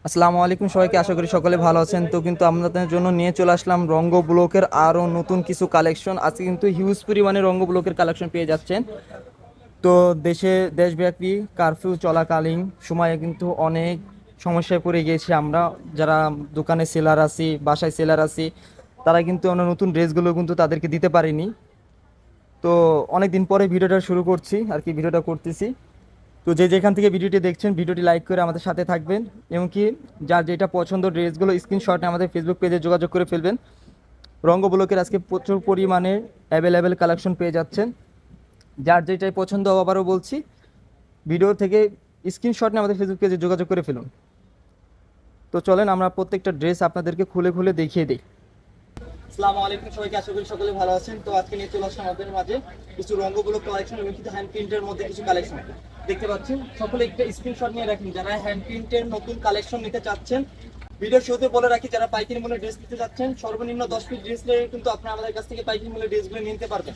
আসসালামু আলাইকুম সবাইকে, আশা করি সকলে ভালো আছেন। তো কিন্তু আপনাদের জন্য নিয়ে চলে আসলাম রঙ্গ ব্লকের আরও নতুন কিছু কালেকশন। আজকে কিন্তু হিউজ পরিমাণে রঙ্গ ব্লকের কালেকশন পেয়ে যাচ্ছেন। তো দেশব্যাপী কারফিউ চলাকালীন সময়ে কিন্তু অনেক সমস্যায় পড়ে গিয়েছি আমরা, যারা দোকানে সেলার আছি, বাসায় সেলার আছি, তারা কিন্তু অন্য নতুন ড্রেসগুলো কিন্তু তাদেরকে দিতে পারিনি। তো অনেক দিন পরে ভিডিওটা শুরু করছি আর কি, ভিডিওটা করতেছি। তো যে যেখান থেকে ভিডিওটি দেখছেন, ভিডিওটি লাইক করে আমাদের সাথে থাকবেন, এবং কি যার যেটা পছন্দ ড্রেসগুলো স্ক্রিনশট নিয়ে আমাদের ফেসবুক পেজে যোগাযোগ করে ফেলবেন। রঙ্গ ব্লকের আজকে প্রচুর পরিমাণে অ্যাভেলেবেল কালেকশন পেয়ে যাচ্ছেন। যার যেটাই পছন্দ, আবারও বলছি, ভিডিও থেকে স্ক্রিনশট নিয়ে আমাদের ফেসবুক পেজে যোগাযোগ করে ফেলুন। তো চলেন আমরা প্রত্যেকটা ড্রেস আপনাদেরকে খুলে খুলে দেখিয়ে দিই। আসসালামু আলাইকুম সবাইকে, আশা করি সকলে ভালো আছেন। তো আজকে নিয়ে চলে আসলাম আমাদের মাঝে কিছু রঙ্গগুলো কালেকশন এবং কিছু হ্যান্ড প্রিন্টের মধ্যে কিছু কালেকশন দেখতে পাচ্ছেন। সকলে একটা স্ক্রিনশট নিয়ে রাখেন যারা হ্যান্ড প্রিন্টের নতুন কালেকশন নিতে চাচ্ছেন। ভিডিও শুরুতে বলে রাখি, যারা পাইকারি মূল্যে ড্রেস নিতে চাচ্ছেন, সর্বনিম্ন 10 পিস ড্রেস নিয়ে কিন্তু আপনারা আমাদের কাছ থেকে পাইকারি মূল্যে ড্রেসগুলো নিতে পারবেন।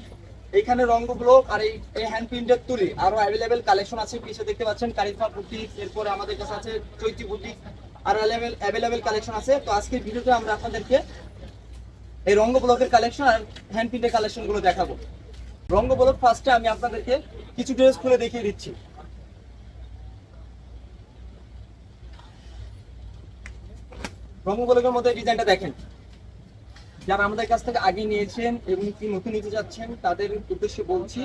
এইখানে রঙ্গগুলো আর এই হ্যান্ড প্রিন্টের তুলি আরো অ্যাভেলেবেল কালেকশন আছে। পিছিয়ে দেখতে পাচ্ছেন কারিজমা বুটিক, এরপরে আমাদের কাছে আছে চৈতি বুটিক, আর অ্যাভেলেবেল কালেকশন আছে। তো আজকের ভিডিওতে আমরা আপনাদেরকে এই রঙ্গ ব্লকের কালেকশন আর হ্যান্ড প্রিন্টের কালেকশন গুলো দেখাবো। রঙ্গ ব্লক ফার্স্টে আমি আপনাদেরকে কিছু ড্রেস খুলে দেখিয়ে দিচ্ছি। রঙ্গ ব্লকের মধ্যে ডিজাইনটা দেখেন। যারা আমাদের কাছ থেকে আগে নিয়েছেন এবং কি নতুন নিতে যাচ্ছেন, তাদের উদ্দেশ্যে বলছি,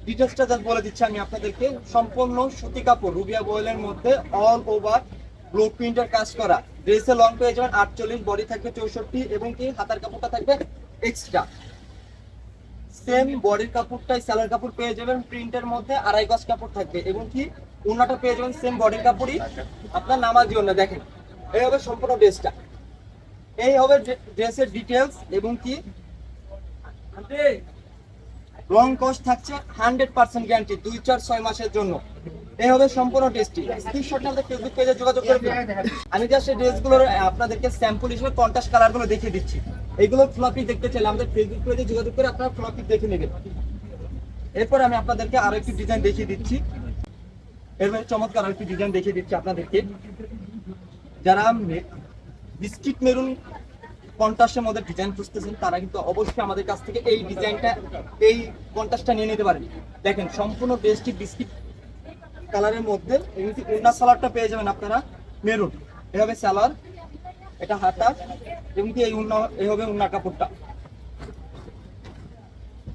ডিটেলসটা জাস্ট বলে দিচ্ছি আমি আপনাদেরকে। সম্পূর্ণ সুতি কাপড় রুবিয়া বয়েলের মধ্যে অল ওভার ব্লক প্রিন্টের কাজ করা। ড্রেসের লং পেয়ে যাবেন 48, বডি থাকবে 64, এবং কি হাতার কাপড়টা থাকবে এক্সট্রা। সেম বডির কাপড়টাই সেলার কাপড় পেয়ে যাবেন প্রিন্টের মধ্যে, 2.5 গজ কাপড় থাকবে, এবং কি ওড়নাটা পেয়ে যাবেন সেম বডির কাপড়ই, আপনার নামাজি ওড়না। দেখেন, এই হবে সম্পূর্ণ ড্রেসটা, এই হবে ড্রেসের ডিটেলস, এবং কি রং কস্ট থাকছে 100% গ্যারান্টি 2, 4, 6 মাসের জন্য। এই হবে সম্পূর্ণ টেস্টি। স্ক্রিনশট নিয়ে আমাদের ফেসবুক পেজে যোগাযোগ করবেন। আমি জাস্ট এই ড্রেসগুলোর আপনাদেরকে স্যাম্পল হিসেবে কন্ট্রাস্ট কালারগুলো দেখিয়ে দিচ্ছি। এইগুলো ফ্লপি দেখতে চাইলে আমাদের ফেসবুক পেজে যোগাযোগ করে আপনারা ফ্লপি দেখে নেবেন। এরপর আমি আপনাদেরকে আরো একটি ডিজাইন দেখিয়ে দিচ্ছি। এরপরে চমৎকার আরো একটি ডিজাইন দেখিয়ে দিচ্ছি আপনাদেরকে। যারা বিস্কিট মেরুন কন্ট্রাস্টের মধ্যে ডিজাইন খুঁজতেছেন, তারা কিন্তু অবশ্যই আমাদের কাছ থেকে এই ডিজাইনটা, এই কন্ট্রাস্টটা নিয়ে নিতে পারেন। দেখেন, সম্পূর্ণ ড্রেসটি বিস্কিট কালারের মধ্যে, এমনি ওড়না সালোয়ারটা পেয়ে যাবেন আপনারা মেরুন। এভাবে সালোয়ার, এটা হাতা, এমনি এই ওড়না, এই হবে ওড়না কাপড়টা।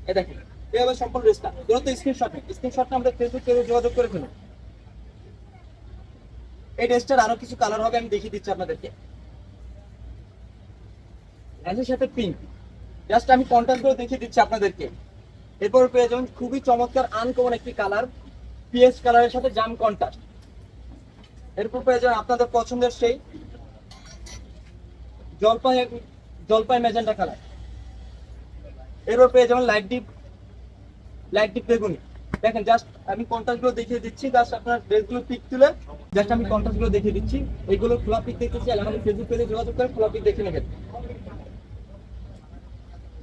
এই দেখেন, এই হবে সম্পূর্ণ ড্রেসটা। তুরন্ত স্ক্রিনশটটা আমাদের ফেসবুক পেজে যোগাযোগ করে ফেলুন। এই ড্রেসটার আরো কিছু কালার হবে, আমি দেখিয়ে দিচ্ছি আপনাদেরকে। এর সাথে পিঙ্ক, জাস্ট আমি কন্ট্রাস্ট করে দেখিয়ে দিচ্ছি আপনাদেরকে। এরপর পেয়ে যাবেন খুবই চমৎকার আনকমন একটি কালার, পিএস কালারের সাথে জাম কন্ট্রাস্ট। এরপর পেয়ে যাবেন আপনাদের পছন্দের সেই জলপাই জলপাই ম্যাজেন্টা কালার। এরপর পেয়ে যাবেন লাইট ডিপ বেগুনি। দেখেন, জাস্ট আমি কন্ট্রাস্ট গুলো দেখিয়ে দিচ্ছি। জাস্ট আপনার ড্রেসগুলো পিক তুলে জাস্ট আমি কন্ট্রাস্ট গুলো দেখিয়ে দিচ্ছি। এইগুলো ফ্লপ পিক দেখতে চাইলে আমাদের ফেসবুক পেজে যোগাযোগ করে ফ্লপ পিক দেখে নেবেন।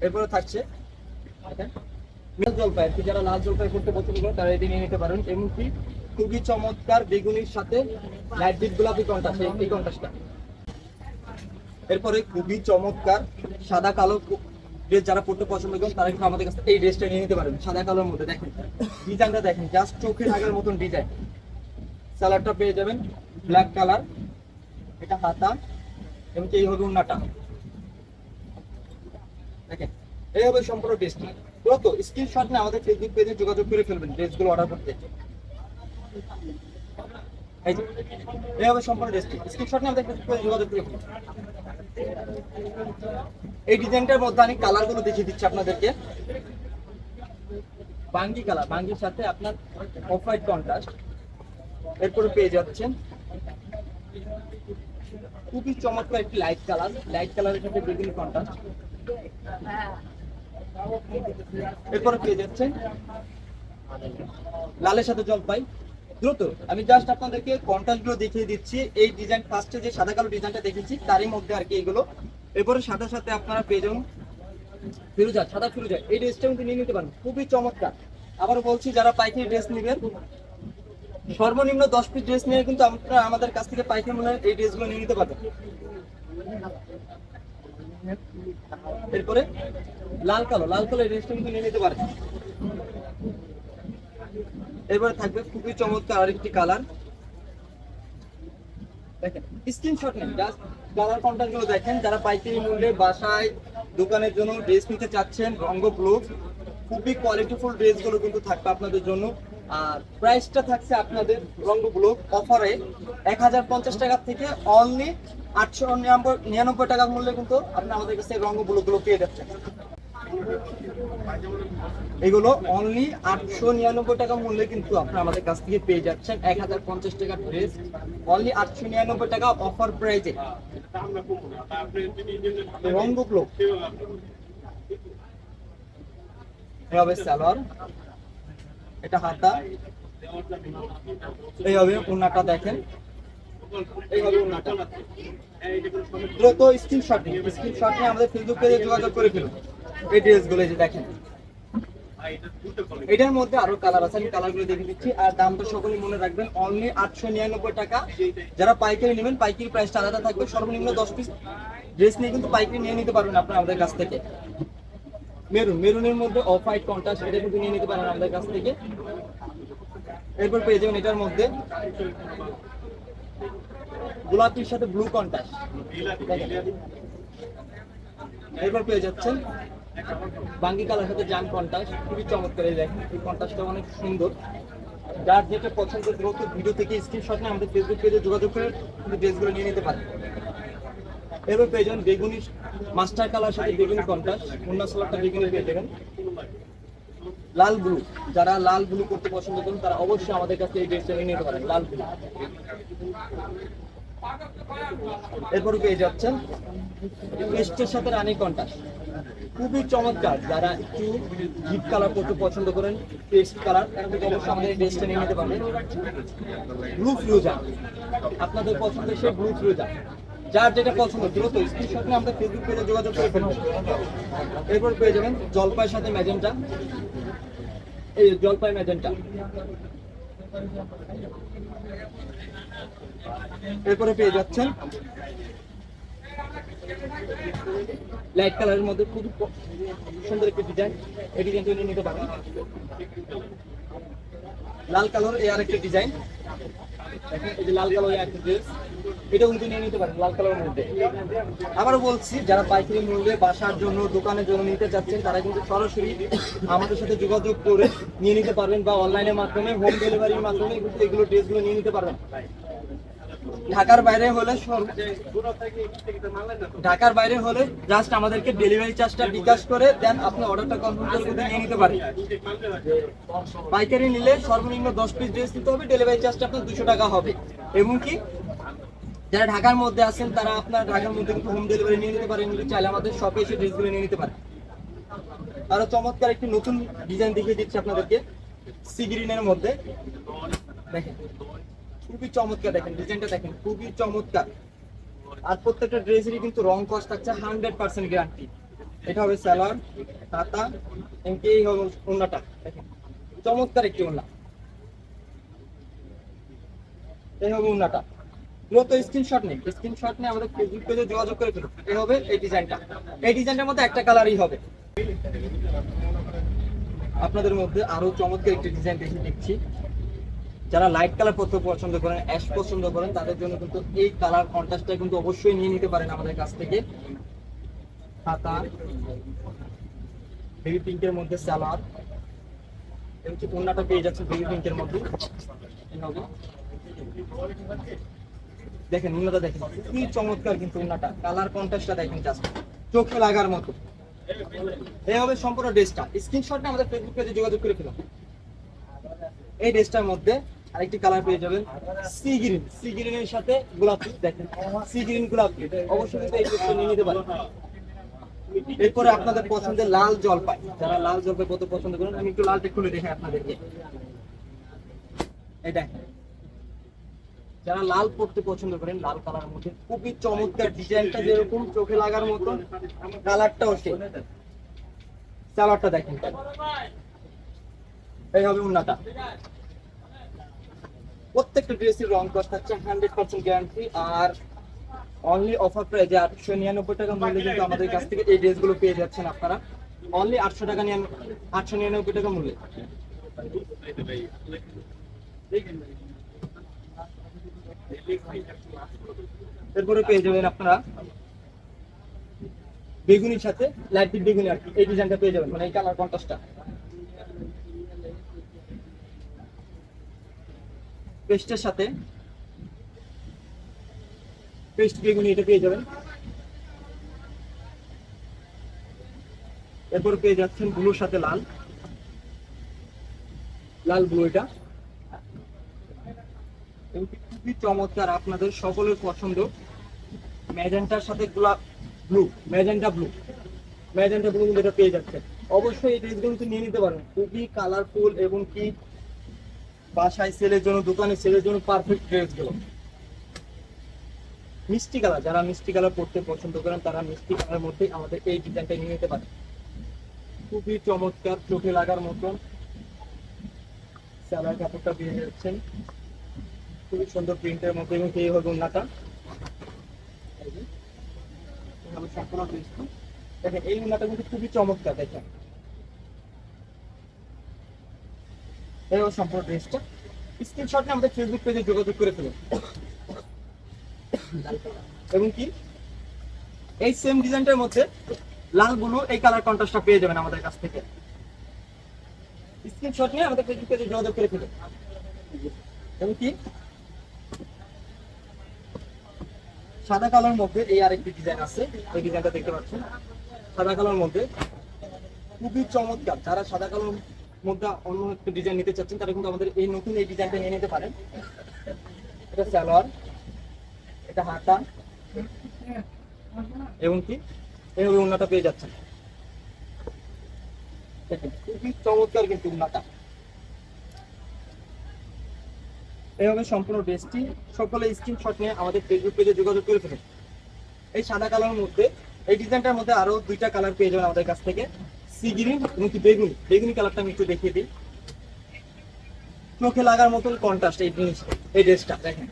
এরপরে থাকছে লাল জলপাই, আর কি যারা লাল জলপাই করতে পছন্দ করেন তারা এটি নিয়ে নিতে পারেন। এমনকি খুবই চমৎকার বেগুনির সাথে লাইট ডিপ গোলাপি কন্ট্রাস্ট, এই কন্ট্রাস্টটা। এরপরে খুবই চমৎকার সাদা কালো ড্রেস যারা পড়তে পছন্দ করেন, তারা কিন্তু আমাদের কাছে এই ড্রেসটা নিয়ে নিতে পারেন। সাদা কালোর মধ্যে দেখেন ডিজাইনটা, দেখেন জাস্ট চোখে লাগার মতন ডিজাইন। সালোয়ারটা পেয়ে যাবেন ব্ল্যাক কালার, এটা হাতা, এবং এই হবে ওড়নাটা। দেখেন, এই হবে সম্পূর্ণ ড্রেসটি। তো স্ক্রিনশট নিয়ে আমাদের ফেসবুক পেজে যোগাযোগ করে ফেলবেন ড্রেসগুলো অর্ডার করতে। এই যে এই হবে সম্পূর্ণ ড্রেসটি, স্ক্রিনশট নিয়ে আমাদের ফেসবুক পেজে যোগাযোগ করে ফেলবেন। এই ডিজাইনটার মধ্যে আমি কালারগুলো দেখিয়ে দিচ্ছি আপনাদেরকে। বাঙ্গি কালার, বাঙ্গির সাথে আপনার অফ হোয়াইট কন্ট্রাস্ট। এরপরে পেয়ে যাচ্ছেন খুবই চমৎকার একটি লাইট কালারের সাথে বেগুনি কন্ট্রাস্ট। এরপরে পেয়ে যাচ্ছেন লালের সাথে জলপাই। দ্রুত আমি জাস্ট আপনাদেরকে কন্ট্রাস্ট গুলো দেখিয়ে দিচ্ছি। এই ডিজাইন ফার্স্টে যে সাদা কালো ডিজাইনটা দেখেছি তারই মধ্যে আর কি এগুলো। এরপরে সাদার সাথে আপনারা পেয়ে যাবেন সাদা ফিরোজা। এই ড্রেসটা কিন্তু নিয়ে নিতে পারেন, খুবই চমৎকার। আবার বলছি, যারা পাইকারি ড্রেস নেবেন সর্বনিম্ন 10 পিস ড্রেস নিয়ে কিন্তু আপনারা আমাদের কাছ থেকে পাইকারি মূল্যে এই ড্রেসগুলো নিয়ে নিতে পারবেন। এরপরে লাল কালো এই ড্রেসটা কিন্তু নিয়ে নিতে পারেন। এরপরে থাকবে খুবই চমৎকার আরেকটি কালার, দেখেন স্ক্রিনশট নেন, জাস্ট কালার কন্ট্রাস্ট গুলো দেখেন। যারা পাইকারি মূল্যে বাসায় দোকানের জন্য ড্রেস নিতে চাচ্ছেন, রঙ্গ ব্লু খুবই কোয়ালিটিফুল ড্রেসগুলো কিন্তু থাকবে আপনাদের জন্য। আর প্রাইসটা থাকছে আপনাদের রঙ্গ ব্লু অফারে 1050 টাকা থেকে অনলি 899 টাকা মূল্যে কিন্তু আপনি আমাদের কাছে রঙ্গ ব্লুগুলো পেয়ে যাচ্ছেন। এগুলো অনলি 899 টাকা মূল্যে কিন্তু আপনারা আমাদের কাছ থেকে পেয়ে যাচ্ছেন। 1050 টাকার ড্রেস অনলি 899 টাকা অফার প্রাইসে। রংগুলো এই হবে সালোয়ার, এটা হাতা, এই হবে ওন্নাটা, দেখেন এই হবে ওন্নাটা। দ্রুত স্ক্রিনশট নিয়ে আমাদের ফেসবুক পেজে যোগাযোগ করে ফেলুন। এই ড্রেসগুলো যে দেখেন, এটার মধ্যে আরো কালার আছে, আমি কালারগুলো দেখে দিচ্ছি। আর দামটা সকলেই মনে রাখবেন, অনলি 899 টাকা। যারা পাইকারি নেবেন পাইকারি প্রাইসটা আলাদা থাকবে। সর্বনিম্ন 10 পিস ড্রেস নিয়ে কিন্তু পাইকারি নিয়ে নিতে পারবেন আপনারা আমাদের কাছ থেকে। মেরুনের মধ্যে অফ হোয়াইট কন্ট্রাস্ট, এটা কিন্তু নিয়ে নিতে পারেন আমাদের কাছ থেকে। এরপর পেয়ে যাবেন এটার মধ্যে গোলাপির সাথে ব্লু কন্ট্রাস্ট, এরপর পেয়ে যাচ্ছেন বাঙ্গি কালার সাথে জাম কন্ট্রাস্ট, খুবই চমৎকার। দেখেন এই কন্ট্রাস্টটা অনেক সুন্দর। যার যেটা পছন্দ দ্রুত ভিডিও থেকে স্ক্রিনশট নিয়ে আমাদের ফেসবুক পেজে যোগাযোগ করে কিন্তু ড্রেসগুলো নিয়ে নিতে পারেন। এবার পেয়ে যাবেন বেগুনি মাস্টার কালার সাথে বেগুনি কন্ট্রাস্ট, অন্য সালোয়ারটা বেগুনি পেয়ে যাবেন। লাল ব্লু, যারা লাল ব্লু করতে পছন্দ করেন তারা অবশ্যই আমাদের কাছে এই ড্রেসটা নিয়ে নিতে পারেন, লাল ব্লু। এরপরে পেয়ে যাচ্ছেন পেস্টের সাথে রানী কন্ট্রাস্ট, খুবই চমৎকার। যারা একটু ডিপ কালার করতে পছন্দ করেন, পেস্ট কালার, তারা কিন্তু অবশ্যই আমাদের এই ড্রেসটা নিয়ে নিতে পারবেন। ব্লু ফ্লুজা, আপনাদের পছন্দের সেই ব্লু ফ্লুজা, যার যেটা পছন্দ দ্রুত স্ক্রিনশট নিয়ে আমাদের ফেসবুক পেজে যোগাযোগ করে ফেলুন। এরপর পেয়ে যাবেন জলপাইয়ের সাথে ম্যাজেন্টা, এই জলপাই ম্যাজেন্টা। এরপরে পেয়ে যাচ্ছেন লাইট কালারের মধ্যে খুব সুন্দর একটি ডিজাইন, এই ডিজাইনটা নিয়ে নিতে পারেন। লাল কালার এই আরেকটা ডিজাইন, দেখেন এই যে লাল কালার একটা ড্রেস, এটাও কিন্তু নিয়ে নিতে পারেন লাল কালারের মধ্যে। আবারও বলছি, যারা পাইকারি মূল্যে বাসার জন্য দোকানের জন্য নিতে চাচ্ছেন তারা কিন্তু সরাসরি আমাদের সাথে যোগাযোগ করে নিয়ে নিতে পারবেন, বা অনলাইনের মাধ্যমে হোম ডেলিভারির মাধ্যমে কিন্তু এগুলো ড্রেসগুলো নিয়ে নিতে পারবেন। ঢাকার বাইরে হলে জাস্ট আমাদেরকে ডেলিভারি চার্জটা বিকাশ করে দেন, আপনি অর্ডারটা কনফার্ম করে কিন্তু নিয়ে নিতে পারেন। পাইকারি নিলে সর্বনিম্ন 10 পিস ড্রেস নিতে হবে, ডেলিভারি চার্জটা আপনার 200 টাকা হবে। এবং কি যারা ঢাকার মধ্যে আছেন তারা আপনার ঢাকার মধ্যে কিন্তু হোম ডেলিভারি নিয়ে নিতে পারেন, চাইলে আমাদের শপে এসে ড্রেসগুলো নিয়ে নিতে পারেন। আরো চমৎকার একটি নতুন ডিজাইন দেখিয়ে দিচ্ছি আপনাদেরকে, সি গ্রিনের মধ্যে, দেখেন খুবই চমৎকার। দেখেন ডিজাইনটা দেখেন, খুবই চমৎকার। আর প্রত্যেকটা ড্রেসেরই কিন্তু রং কস্ট থাকছে 100% গ্যারান্টি। এটা হবে সালোয়ার, হাতা, এমনকি এই হবে ওন্নাটা, দেখেন চমৎকার একটি ওন্না, এই হবে ওন্নাটা। দ্রুত স্ক্রিনশট নিয়ে আমাদের ফেসবুক পেজে যোগাযোগ করে ফেলুন। এই হবে এই ডিজাইনটা, এই ডিজাইনটার মধ্যে একটা কালারই হবে। আপনাদের মধ্যে আরো চমৎকার একটি ডিজাইন দেখে দিচ্ছি। যারা লাইট কালার পড়তে পছন্দ করেন, অ্যাশ পছন্দ করেন, তাদের জন্য কিন্তু এই কালার কন্ট্রাস্টটা কিন্তু অবশ্যই নিয়ে নিতে পারেন আমাদের কাছ থেকে। হাতা, বেবি পিঙ্কের মধ্যে সালোয়ার, এবং ওন্নাটা পেয়ে যাচ্ছে বেবি পিঙ্কের মধ্যে। দেখেন ওন্নাটা দেখেন কি চমৎকার, কিন্তু ওন্নাটা কালার কন্ট্রাস্টটা দেখেন জাস্ট চোখে লাগার মতো। এই হবে সম্পূর্ণ ড্রেসটা। স্ক্রিনশটটা আমাদের ফেসবুক পেজে যোগাযোগ করে ফেলুন। এই ড্রেসটার মধ্যে আরেকটি কালার পেয়ে যাবেন সি গ্রিনের সাথে গোলাপি, দেখেন সি গ্রিন গোলাপি, অবশ্যই কিন্তু এই ড্রেসটা নিয়ে নিতে পারেন। এরপরে আপনাদের পছন্দের লাল জলপাই, যারা লাল জলপাই কত পছন্দ করেন, আমি একটু লালটা খুলে দেখাই আপনাদেরকে। এই দেখেন, যারা লাল পড়তে পছন্দ করেন, লাল কালারের মধ্যে খুবই চমৎকার, ডিজাইনটা যেরকম চোখে লাগার মতো, কালারটাও সেই। সালোয়ারটা দেখেন, এই হবে ওন্নাটা। প্রত্যেকটা ড্রেসের রং কস থাকছে 100% গ্যারান্টি। আর অনলি অফার প্রাইজে 899 টাকা মূল্যে কিন্তু আমাদের কাছ থেকে এই ড্রেসগুলো পেয়ে যাচ্ছেন আপনারা। অনলি 899 টাকা মূল্যে। এরপরে পেয়ে যাবেন আপনারা বেগুনির সাথে লাইট বেগুনি আর কি, এই ডিজাইনটা পেয়ে যাবেন, মানে এই কালার কন্ট্রাস্টটা। পেস্টের সাথে পেস্ট বেগুনি এটা পেয়ে যাবেন। এরপর পেয়ে যাচ্ছেন ব্লুর সাথে লাল, লাল ব্লু এটা খুবই চমৎকার, আপনাদের সকলের পছন্দ। ম্যাজেন্টার সাথে গোলাপ blue, magenta blue, magenta blue এটা পেয়ে যাচ্ছেন। অবশ্যই এই ড্রেসগুলো কিন্তু নিয়ে নিতে পারেন, খুবই কালারফুল এবং কি বাসায় সেলের জন্য, দোকানে সেলের জন্য পারফেক্ট ড্রেসগুলো। মিষ্টি কালার, যারা মিষ্টি কালার পরতে পছন্দ করেন তারা মিষ্টি কালারের মধ্যে আমাদের এই ডিজাইনটা নিয়ে নিতে পারেন। খুবই চমৎকার, চোখে লাগার মতন সালোয়ার কাপড়টা পেয়ে যাচ্ছেন, খুবই সুন্দর প্রিন্টের মধ্যে। এবং এই হবে ওন্নাটা, সম্পূর্ণ ড্রেসটা দেখেন। এই ওন্নাটা কিন্তু খুবই চমৎকার, দেখেন এই সম্পূর্ণ ড্রেসটা। স্ক্রিনশট নিয়ে আমাদের ফেসবুক পেজে যোগাযোগ করে ফেলুন। এবং কি এই সেম ডিজাইনটার মধ্যে লাল ব্লু এই কালার কন্ট্রাস্টটা পেয়ে যাবেন আমাদের কাছ থেকে। স্ক্রিনশট নিয়ে আমাদের ফেসবুক পেজে যোগাযোগ করে ফেলুন। এবং কি সাদা কালার মধ্যে এই আরেকটি ডিজাইন আছে, এই ডিজাইনটা দেখতে পাচ্ছেন সাদা কালার মধ্যে, খুবই চমৎকার। যারা সাদা কালার মধ্যে অন্য একটা ডিজাইন নিতে চাচ্ছেন তারা কিন্তু আমাদের এই নতুন এই ডিজাইনটা নিয়ে নিতে পারেন। এটা সালোয়ার, এটা হাতা এবং কি এইভাবে ওন্নাটা পেয়ে যাচ্ছেন। দেখেন খুবই চমৎকার কিন্তু ওন্নাটা। এইভাবে সম্পূর্ণ ড্রেসটি সকলে স্ক্রিনশট নিয়ে আমাদের ফেসবুক পেজে যোগাযোগ করে ফেলুন। এই সাদা কালারের মধ্যে এই ডিজাইনটার মধ্যে আরো দুইটা কালার পেয়ে যাবেন আমাদের কাছ থেকে, সি গ্রিন এবং কি বেগুনি। বেগুনি কালারটা আমি একটু দেখিয়ে দিই, চোখে লাগার মতন কন্ট্রাস্ট এই জিনিস, এই ড্রেসটা দেখেন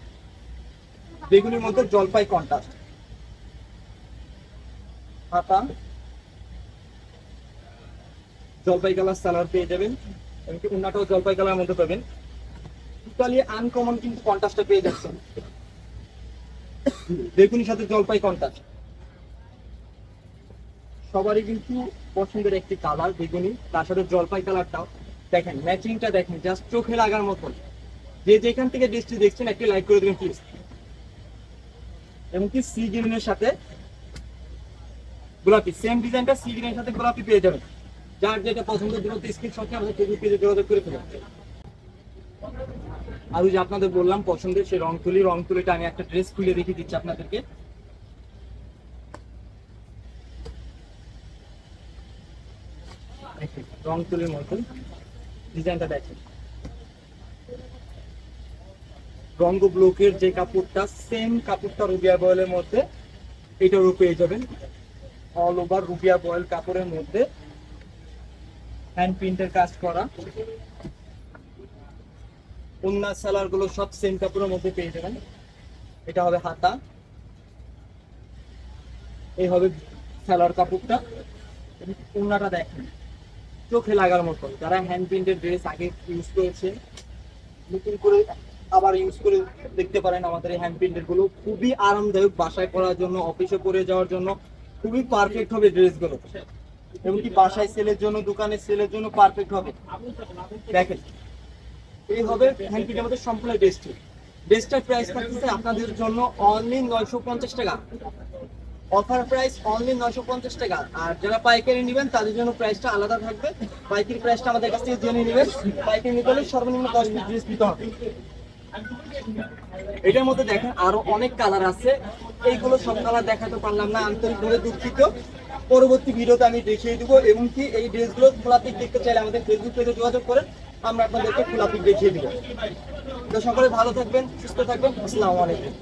বেগুনির মধ্যে জলপাই কন্ট্রাস্ট। হাতা জলপাই কালার সালোয়ার পেয়ে যাবেন, এমনকি ওন্নাটাও জলপাই কালারের মধ্যে পাবেন। টোটালি আনকমন কিন্তু কন্ট্রাস্টটা পেয়ে যাচ্ছেন, বেগুনির সাথে জলপাই কন্ট্রাস্ট। সবারই কিন্তু পছন্দের একটি কালার বেগুনি, তার সাথে জলপাই কালারটাও দেখেন, ম্যাচিংটা দেখেন জাস্ট চোখে লাগার মতন। যে যেখান থেকে ড্রেসটি দেখছেন একটি লাইক করে দেবেন প্লিজ। এবং কি সি গ্রিনের সাথে গোলাপি, সেম ডিজাইনটা সি গ্রিনের সাথে গোলাপি পেয়ে যাবেন। যার যেটা পছন্দ দ্রুত স্ক্রিনশট নিয়ে আমাদের ফেসবুক পেজে যোগাযোগ করে ফেলুন। আর ওই যে আপনাদের বললাম পছন্দের সেই রং তুলিটা আমি একটা ড্রেস খুলে রেখে দিচ্ছি আপনাদেরকে। রং তুলির মতন ডিজাইনটা দেখেন, রঙ্গ ব্লকের যে কাপড়টা সেম কাপড়টা রুবিয়া বয়েলের মধ্যে এটারও পেয়ে যাবেন। অল ওভার রুবিয়া বয়েল কাপড়ের মধ্যে হ্যান্ড প্রিন্টের কাজ করা, ওন্না সালোয়ার গুলো সব সেম কাপড়ের মধ্যে পেয়ে যাবেন। এটা হবে হাতা, এই হবে সালোয়ার কাপড়টা। ওন্নাটা দেখেন চোখে লাগার মতো। যারা হ্যান্ড প্রিন্টের ড্রেস আগে ইউজ করেছে নতুন করে আবার ইউজ করে দেখতে পারেন আমাদের এই হ্যান্ড প্রিন্টের গুলো, খুবই আরামদায়ক, বাসায় পরার জন্য, অফিসে পরে যাওয়ার জন্য খুবই পারফেক্ট হবে ড্রেসগুলো। এবং কি বাসায় সেলের জন্য, দোকানে সেলের জন্য পারফেক্ট হবে। দেখেন এই হবে হ্যান্ড প্রিন্টের মধ্যে সম্পূর্ণ ড্রেসটি। ড্রেসটার প্রাইস থাকতেছে আপনাদের জন্য অনলি 950 টাকা, অফার প্রাইস অনলি 950 টাকা। আর যারা পাইকারি নেবেন তাদের জন্য প্রাইসটা আলাদা থাকবে। পাইকারি প্রাইসটা আমাদের কাছ থেকে জেনে নেবেন। পাইকারি নিতে হলে সর্বনিম্ন 10 পিস ড্রেস নিতে হবে। এটার মধ্যে দেখেন আরো অনেক কালার আছে, এইগুলো সব কালার দেখাতে পারলাম না, আন্তরিকভাবে দুঃখিত। পরবর্তী ভিডিওতে আমি দেখিয়ে দিব। এবং কি এই ড্রেসগুলো খোলা পিক দেখতে চাইলে আমাদের ফেসবুক পেজে যোগাযোগ করেন, আমরা আপনাদেরকে খোলা পিক দেখিয়ে দিব। তো সকলে ভালো থাকবেন, সুস্থ থাকবেন, আসসালামু আলাইকুম।